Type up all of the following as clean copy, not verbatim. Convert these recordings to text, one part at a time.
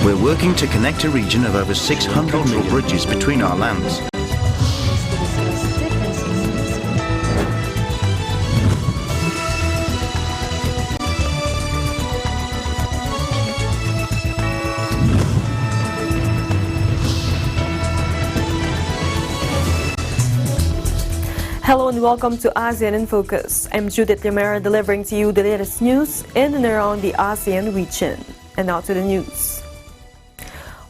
We're working to connect a region of over 600 million bridges between our lands. Hello and welcome to ASEAN in Focus. I'm Judith Limera delivering to you the latest news in and around the ASEAN region. And now to the news.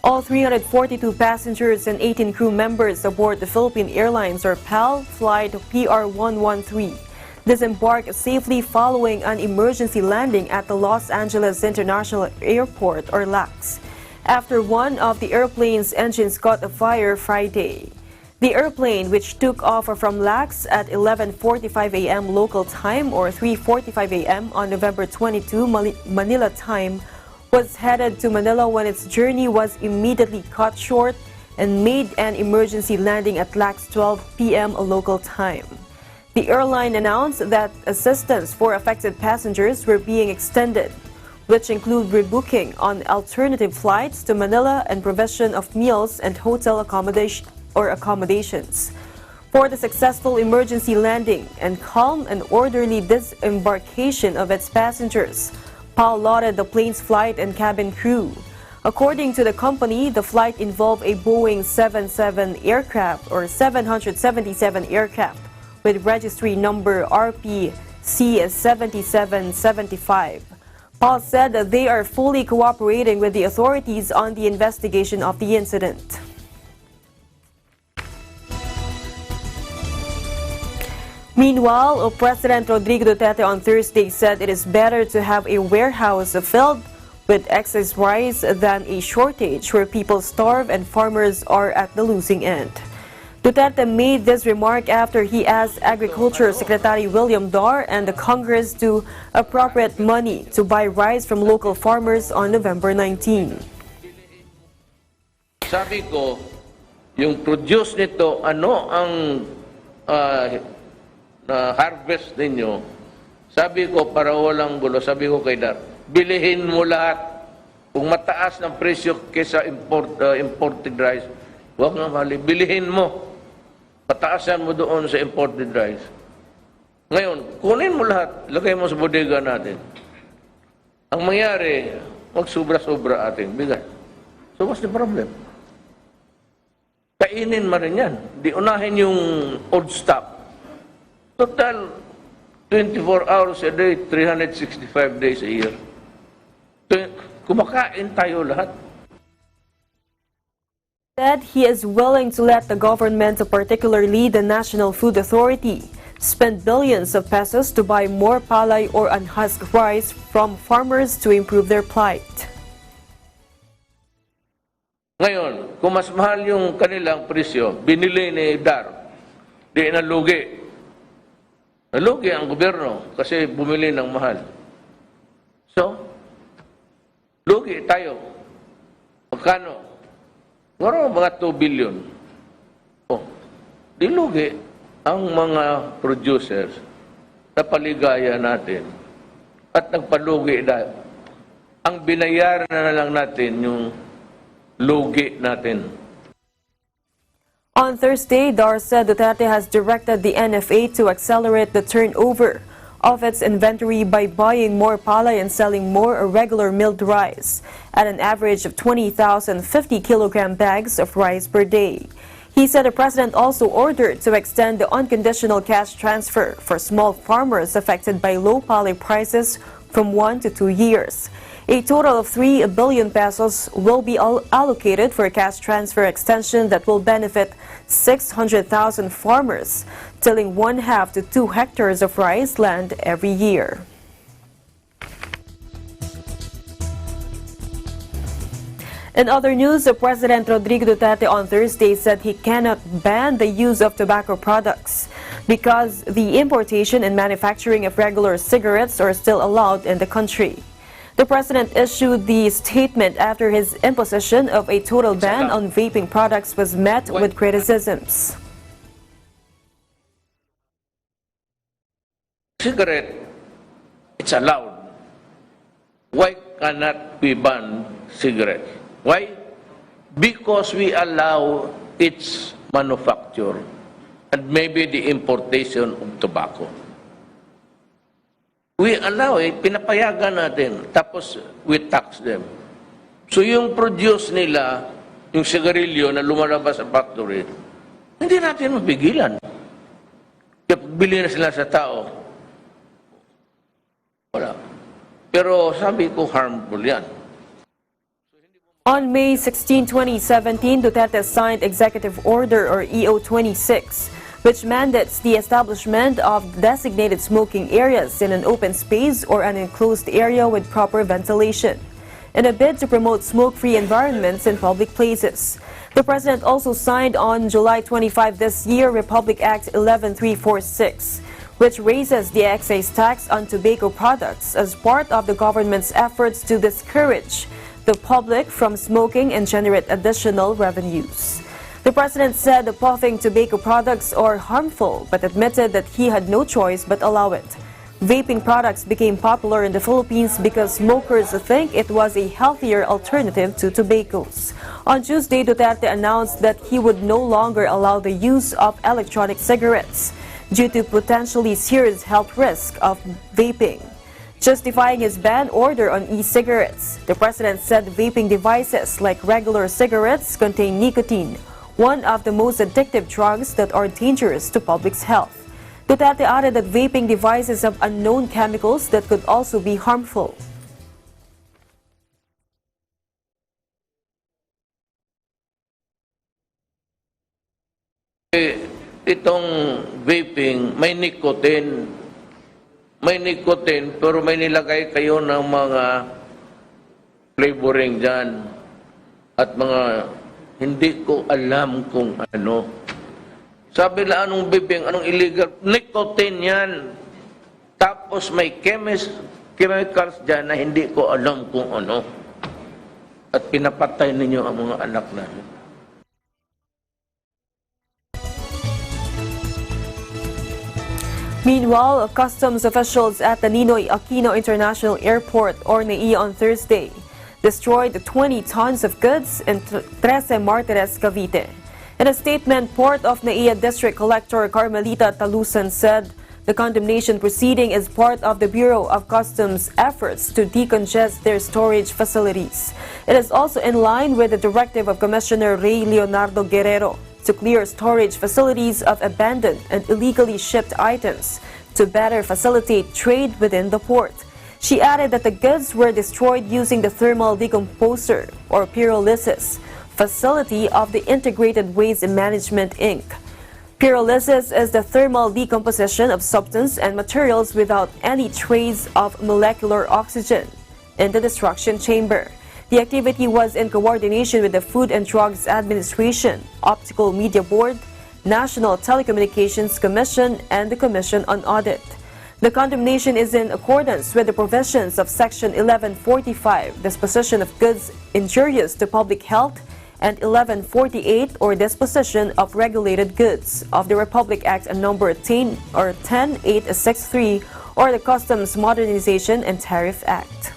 All 342 passengers and 18 crew members aboard the Philippine Airlines or PAL flight PR113 disembarked safely following an emergency landing at the Los Angeles International Airport or LAX after one of the airplane's engines caught afire Friday. The airplane, which took off from LAX at 11:45 a.m. local time or 3:45 a.m. on November 22 Manila time, was headed to Manila when its journey was immediately cut short and made an emergency landing at LAX 12 p.m. local time. The airline announced that assistance for affected passengers were being extended, which include rebooking on alternative flights to Manila and provision of meals and hotel accommodations. For the successful emergency landing and calm and orderly disembarkation of its passengers, PAL lauded the plane's flight and cabin crew. According to the company, the flight involved a Boeing 777 aircraft or 777 aircraft with registry number RPC-7775. PAL said that they are fully cooperating with the authorities on the investigation of the incident. Meanwhile, President Rodrigo Duterte on Thursday said it is better to have a warehouse filled with excess rice than a shortage where people starve and farmers are at the losing end. Duterte made this remark after he asked Agriculture Secretary William Dar and the Congress to appropriate money to buy rice from local farmers on November 19. Sabi ko, yung produce nito, ano ang harvest ninyo, sabi ko para walang gulo, sabi ko kay Dar, bilihin mo lahat. Kung mataas ng presyo kaysa imported rice, huwag nga mali, bilihin mo. Pataasan mo doon sa imported rice. Ngayon, kunin mo lahat, lagay mo sa bodega natin. Ang mangyari, magsubra-sobra ating bigas. So what's the problem? Kainin mo rin yan. Di unahin yung old stock. Total, 24 hours a day, 365 days a year. Kumakain tayo lahat. Said he is willing to let the government, particularly the National Food Authority, spend billions of pesos to buy more palay or unhusked rice from farmers to improve their plight. Ngayon, kung mas mahal yung kanilang presyo, binili ni Dar, di nalugi. Nalugi ang gobyerno kasi bumili ng mahal. So, lugi tayo. Magkano? Ngaro mga 2 billion. Oh, di lugi ang mga producers na paligaya natin at nagpalugi dahil. Ang binayaran na lang natin yung lugi natin. On Thursday, Dar said Duterte has directed the NFA to accelerate the turnover of its inventory by buying more palay and selling more irregular milled rice at an average of 20,050 kilogram bags of rice per day. He said the president also ordered to extend the unconditional cash transfer for small farmers affected by low palay prices from 1 to 2 years. A total of 3 billion pesos will be allocated for a cash transfer extension that will benefit 600,000 farmers, tilling 1/2 to 2 hectares of rice land every year. In other news, President Rodrigo Duterte on Thursday said he cannot ban the use of tobacco products because the importation and manufacturing of regular cigarettes are still allowed in the country. The president issued the statement after his imposition of a total ban on vaping products was met with criticisms. Cigarette, it's allowed. Why cannot we ban cigarettes? Why? Because we allow its manufacture and maybe the importation of tobacco. We allow it, pinapayagan natin, tapos we tax them. So yung produce nila, yung sigarilyo na lumalabas sa factory, hindi natin mapigilan. Kaya bili na sila sa tao, wala. Pero sabi ko, harmful yan. On May 16, 2017, Duterte signed Executive Order or EO26, which mandates the establishment of designated smoking areas in an open space or an enclosed area with proper ventilation, in a bid to promote smoke-free environments in public places. The President also signed on July 25 this year Republic Act 11346, which raises the excise tax on tobacco products as part of the government's efforts to discourage the public from smoking and generate additional revenues. The President said the puffing tobacco products are harmful, but admitted that he had no choice but allow it. Vaping products became popular in the Philippines because smokers think it was a healthier alternative to tobaccos. On Tuesday, Duterte announced that he would no longer allow the use of electronic cigarettes due to potentially serious health risk of vaping. Justifying his ban order on e-cigarettes, the President said vaping devices like regular cigarettes contain nicotine, one of the most addictive drugs that are dangerous to public's health. Duterte added that vaping devices have unknown chemicals that could also be harmful. Itong vaping, may nicotine pero may nilagay kayo ng mga flavoring dyan at mga hindi ko alam kung ano. Sabi lang anong vaping, anong illegal, nicotine yan. Tapos may chemicals dyan na hindi ko alam kung ano. At pinapatay ninyo ang mga anak namin. Meanwhile, customs officials at the Ninoy Aquino International Airport or NAIA on Thursday destroyed 20 tons of goods in 13 Martires, Cavite. In a statement, Port of NAIA District Collector Carmelita Talusan said the condemnation proceeding is part of the Bureau of Customs' efforts to decongest their storage facilities. It is also in line with the directive of Commissioner Ray Leonardo Guerrero to clear storage facilities of abandoned and illegally shipped items to better facilitate trade within the port. She added that the goods were destroyed using the thermal decomposer or pyrolysis facility of the Integrated Waste Management Inc. Pyrolysis is the thermal decomposition of substance and materials without any trace of molecular oxygen in the destruction chamber. The activity was in coordination with the Food and Drugs Administration, Optical Media Board, National Telecommunications Commission, and the Commission on Audit. The condemnation is in accordance with the provisions of Section 1145, Disposition of Goods Injurious to Public Health, and 1148, or Disposition of Regulated Goods, of the Republic Act number 10863, or the Customs Modernization and Tariff Act.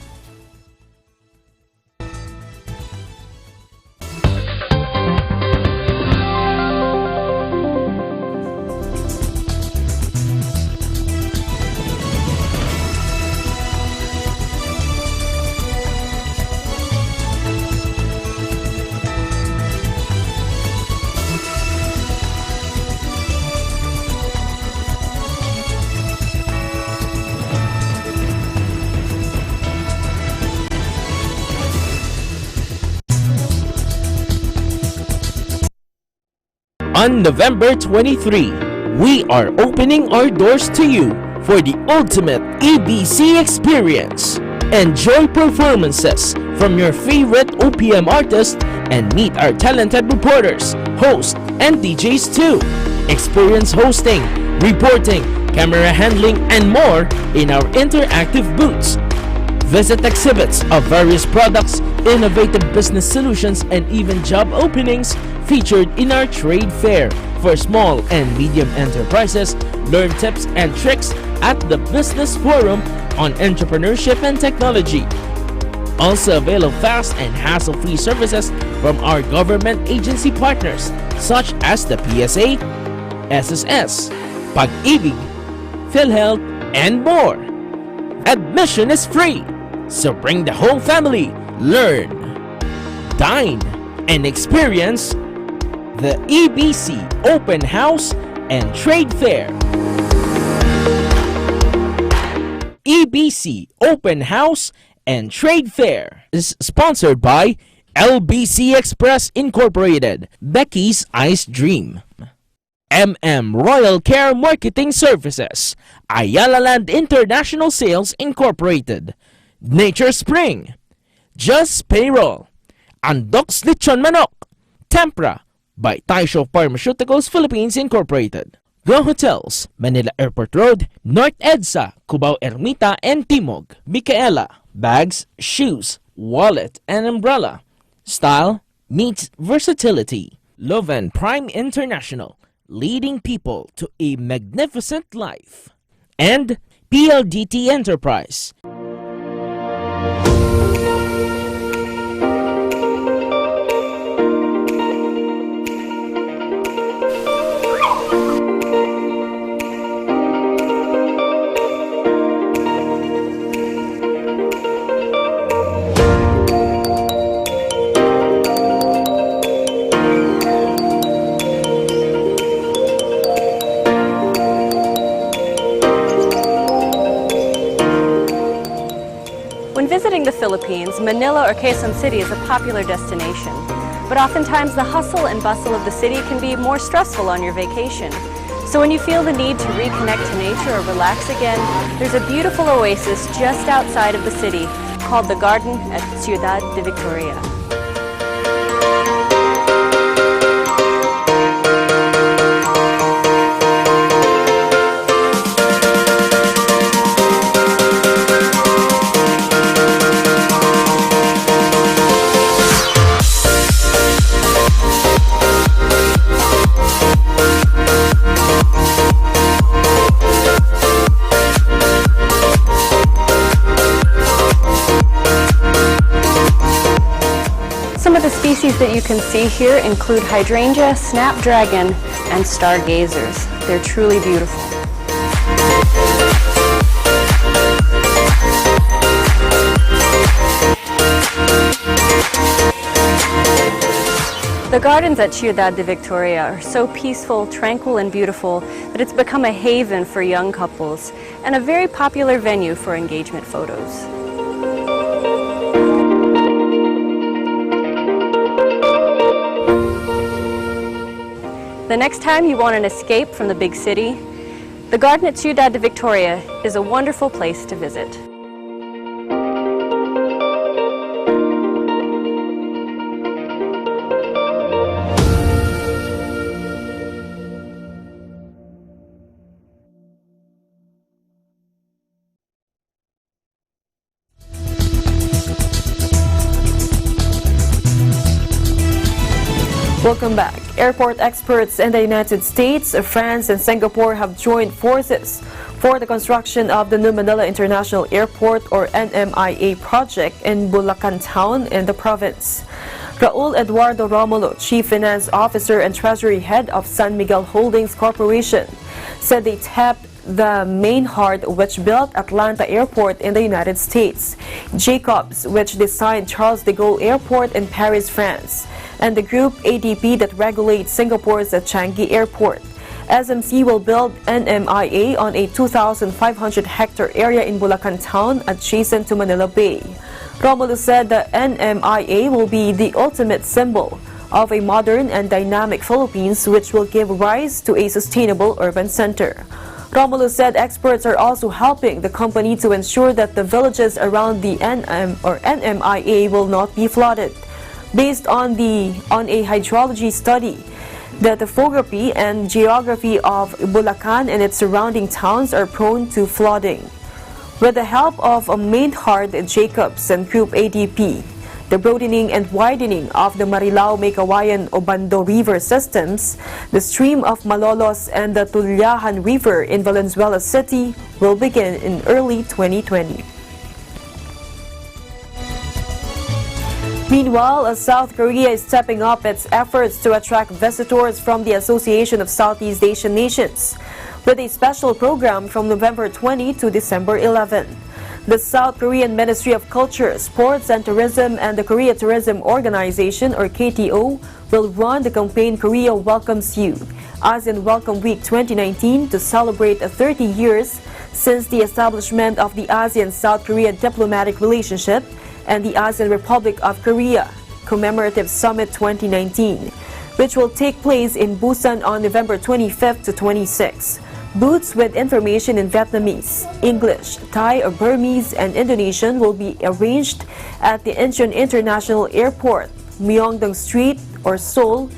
On November 23, we are opening our doors to you for the ultimate EBC experience. Enjoy performances from your favorite OPM artists and meet our talented reporters, hosts, and DJs too. Experience hosting, reporting, camera handling, and more in our interactive booths. Visit exhibits of various products, innovative business solutions, and even job openings featured in our trade fair. For small and medium enterprises, learn tips and tricks at the Business Forum on Entrepreneurship and Technology. also avail of fast and hassle-free services from our government agency partners such as the PSA, SSS, Pag-ibig, PhilHealth, and more. Admission is free, so bring the whole family, learn, dine, and experience the EBC Open House and Trade Fair. EBC Open House and Trade Fair is sponsored by LBC Express Incorporated, Becky's Ice Dream, Royal Care Marketing Services, Ayala Land International Sales Incorporated, Nature Spring, Just Payroll, Andox Lechon Manok, Tempra by Taisho Pharmaceuticals Philippines Incorporated, Go Hotels, Manila Airport Road, North EDSA, Cubao Ermita and Timog, Micaela, Bags, Shoes, Wallet and Umbrella, Style meets versatility, Loven Prime International, leading people to a magnificent life, and PLDT Enterprise. When visiting the Philippines, Manila or Quezon City is a popular destination. But oftentimes the hustle and bustle of the city can be more stressful on your vacation. So when you feel the need to reconnect to nature or relax again, there's a beautiful oasis just outside of the city called the Garden at Ciudad de Victoria. Some of the species that you can see here include hydrangea, snapdragon, and stargazers. They're truly beautiful. The gardens at Ciudad de Victoria are so peaceful, tranquil, and beautiful that it's become a haven for young couples and a very popular venue for engagement photos. The next time you want an escape from the big city, the garden at Ciudad de Victoria is a wonderful place to visit. Welcome back. Airport experts in the United States, France, and Singapore have joined forces for the construction of the new Manila International Airport, or NMIA project, in Bulacan Town in the province. Raul Eduardo Romulo, Chief Finance Officer and Treasury Head of San Miguel Holdings Corporation, said they tapped the Maynard, which built Atlanta Airport in the United States, Jacobs, which designed Charles de Gaulle Airport in Paris, France, and the group ADP that regulates Singapore's Changi Airport. SMC will build NMIA on a 2,500-hectare area in Bulacan Town adjacent to Manila Bay. Romulo said the NMIA will be the ultimate symbol of a modern and dynamic Philippines, which will give rise to a sustainable urban center. Romulo said experts are also helping the company to ensure that the villages around the NMIA will not be flooded. Based on a hydrology study, the topography and geography of Bulacan and its surrounding towns are prone to flooding. With the help of Maynard, Jacobs, and Group ADP, the broadening and widening of the Marilao-Meycauayan-Obando River systems, the stream of Malolos, and the Tullahan River in Valenzuela City will begin in early 2020. Meanwhile, South Korea is stepping up its efforts to attract visitors from the Association of Southeast Asian Nations with a special program from November 20 to December 11. The South Korean Ministry of Culture, Sports and Tourism and the Korea Tourism Organization, or KTO, will run the campaign Korea Welcomes You, ASEAN Welcome Week 2019, to celebrate 30 years since the establishment of the ASEAN-South Korea diplomatic relationship and the ASEAN Republic of Korea Commemorative Summit 2019, which will take place in Busan on November 25 to 26. Booths with information in Vietnamese, English, Thai or Burmese, and Indonesian will be arranged at the Incheon International Airport, Myeongdong Street or Seoul,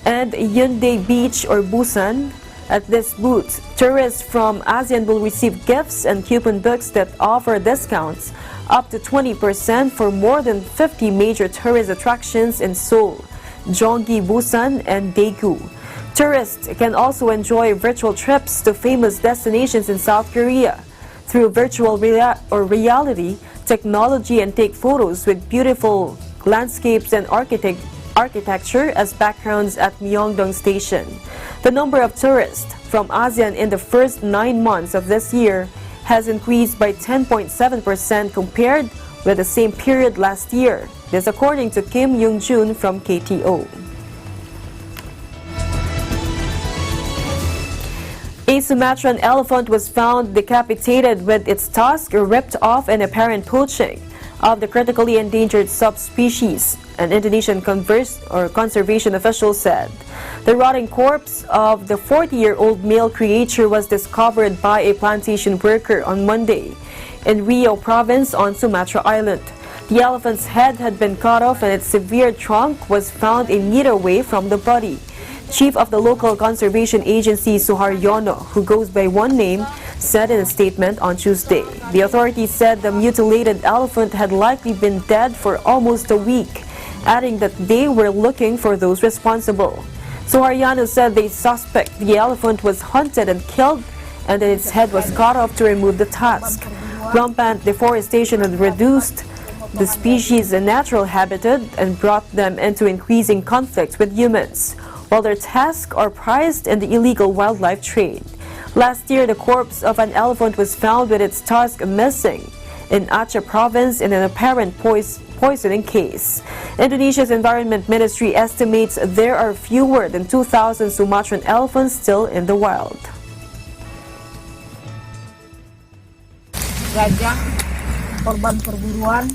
and Hyundai Beach or Busan. At this booth, tourists from ASEAN will receive gifts and coupon books that offer discounts up to 20% for more than 50 major tourist attractions in Seoul, Gyeonggi, Busan, and Daegu. Tourists can also enjoy virtual trips to famous destinations in South Korea through virtual reality technology and take photos with beautiful landscapes and architecture as backgrounds at Myeongdong Station. The number of tourists from ASEAN in the first 9 months of this year has increased by 10.7% compared with the same period last year. This according to Kim Young-jun from KTO. A Sumatran elephant was found decapitated with its tusk ripped off in apparent poaching of the critically endangered subspecies, an Indonesian conservation official said. The rotting corpse of the 40-year-old male creature was discovered by a plantation worker on Monday in Riau province on Sumatra Island. The elephant's head had been cut off and its severed trunk was found a meter away from the body. Chief of the local conservation agency Suharyono, who goes by one name, said in a statement on Tuesday. The authorities said the mutilated elephant had likely been dead for almost a week, adding that they were looking for those responsible. Suharyono said they suspect the elephant was hunted and killed and that its head was cut off to remove the tusk. Rampant deforestation had reduced the species' natural habitat and brought them into increasing conflict with humans, while their tusks are prized in the illegal wildlife trade. Last year, the corpse of an elephant was found with its tusk missing in Aceh province in an apparent poisoning case. Indonesia's Environment Ministry estimates there are fewer than 2,000 Sumatran elephants still in the wild. Gajah korban perburuan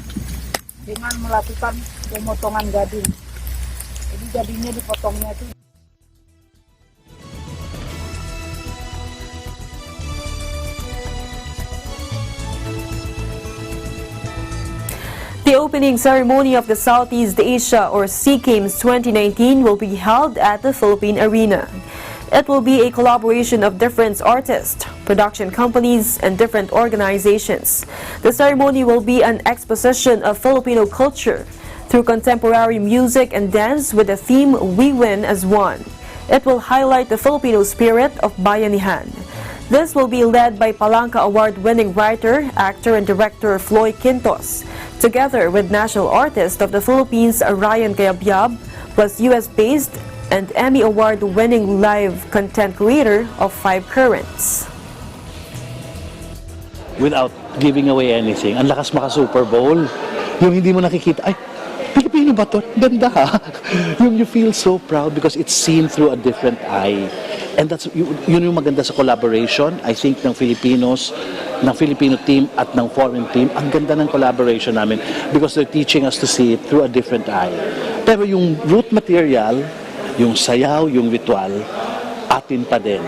dengan melakukan pemotongan gading. Jadi gadingnya dipotongnya itu. The opening ceremony of the Southeast Asia or SEA Games 2019 will be held at the Philippine Arena. It will be a collaboration of different artists, production companies, and different organizations. The ceremony will be an exposition of Filipino culture through contemporary music and dance with the theme We Win as One. It will highlight the Filipino spirit of bayanihan. This will be led by Palanca Award-winning writer, actor, and director Floyd Quintos, together with national artist of the Philippines Ryan Cayabyab, plus US-based and Emmy Award-winning live content creator of Five Currents. Without giving away anything, ang lakas maka-Super Bowl, yung hindi mo nakikita, ay, Pilipino ba to? Ganda ha? Yung you feel so proud because it's seen through a different eye. And that's yun yung maganda sa collaboration, I think, ng Filipinos, ng Filipino team at ng foreign team. Ang ganda ng collaboration namin because they're teaching us to see it through a different eye. Pero yung root material, yung sayaw, yung ritual, atin pa din.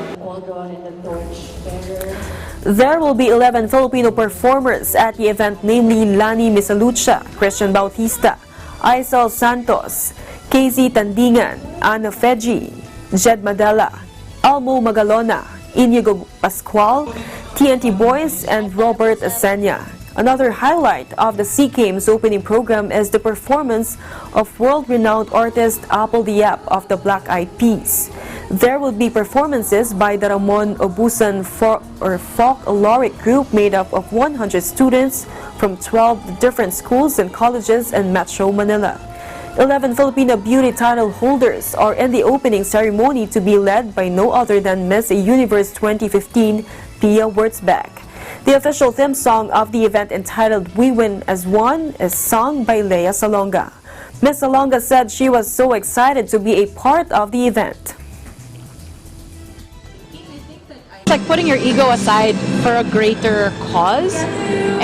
There will be 11 Filipino performers at the event, namely Lani Misalucha, Christian Bautista, Aisel Santos, KZ Tandingan, Ana Feji, Jed Madela, Elmo Magalona, Inigo Pascual, TNT Boys, and Robert Asenya. Another highlight of the SEA Games opening program is the performance of world-renowned artist Apple Diab of the Black Eyed Peas. There will be performances by the Ramon Obusan folkloric group made up of 100 students from 12 different schools and colleges in Metro Manila. 11 Filipino beauty title holders are in the opening ceremony to be led by no other than Miss Universe 2015, Pia Wurtzbeck. The official theme song of the event, entitled We Win as One, is sung by Lea Salonga. Ms. Salonga said she was so excited to be a part of the event. It's like putting your ego aside for a greater cause,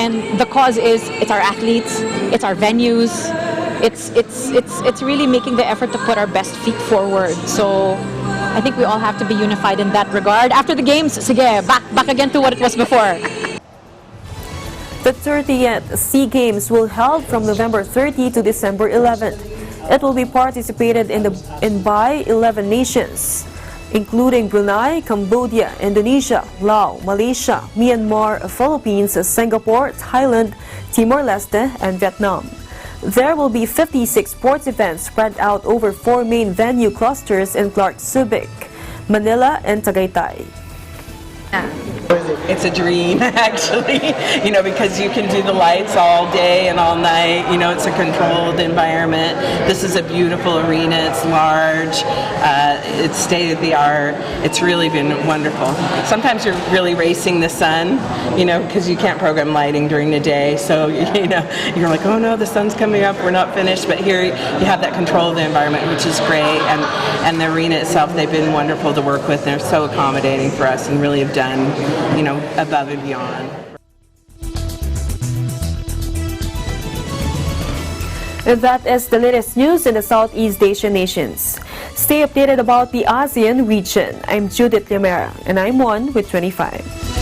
and the cause is it's our athletes, it's our venues, it's really making the effort to put our best feet forward. So I think we all have to be unified in that regard. After the games, sige, back again to what it was before. The 30th SEA Games will be held from November 30 to December 11. It will be participated in by 11 nations, including Brunei, Cambodia, Indonesia, Laos, Malaysia, Myanmar, Philippines, Singapore, Thailand, Timor-Leste, and Vietnam. There will be 56 sports events spread out over 4 main venue clusters in Clark Subic, Manila, and Tagaytay. It's a dream, actually, because you can do the lights all day and all night. It's a controlled environment. This is a beautiful arena. It's large. It's state-of-the-art. It's really been wonderful. Sometimes you're really racing the sun, because you can't program lighting during the day. So, you're like, oh no, the sun's coming up. We're not finished. But here you have that control of the environment, which is great. And the arena itself, they've been wonderful to work with. They're so accommodating for us and really have done, above and beyond. And that is the latest news in the Southeast Asian nations. Stay updated about the ASEAN region. I'm Judith Limera, and I'm 1 with 25.